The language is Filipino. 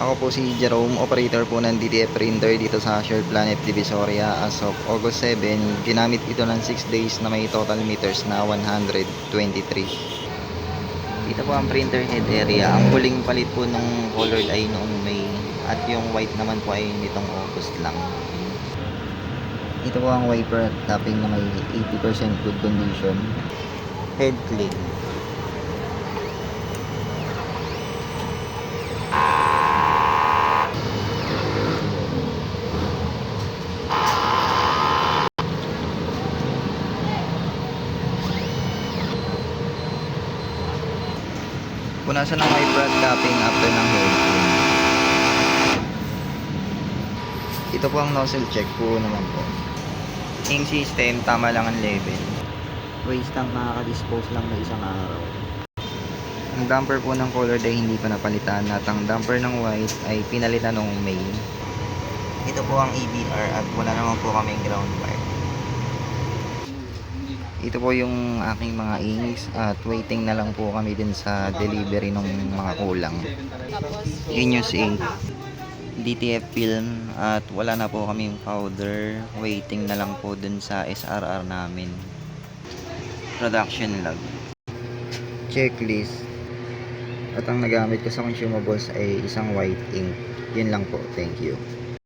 Ako po si Jerome, operator po ng DTF printer dito sa Share Planet Divisoria. As of August 7, ginamit ito ng 6 days na may total meters na 123. Dito po ang printer head area. Ang huling palit po ng colored ay noong May at yung white naman po ay nitong August lang. Ito po ang wiper at tapping na may 80% good condition. Head clean. Punasan ng wiper at tapping after ng head clean. Ito po ang nozzle check po naman po. Ink system, tama lang ang level. Waste tank nakaka-dispose lang na isang araw. Ang damper po ng colored ay hindi pa napalitan at ang damper ng white ay pinalitan noong May. Ito po ang EBR at wala naman po kaming ground wire. Ito po yung aking mga inks at waiting na lang po kami din sa delivery ng mga kulang. Genius ink, DTF film at wala na po kaming powder. Waiting na lang po dun sa SRR namin. Production log. Checklist. At ang nagamit ko sa consumables ay isang white ink. Yun lang po. Thank you.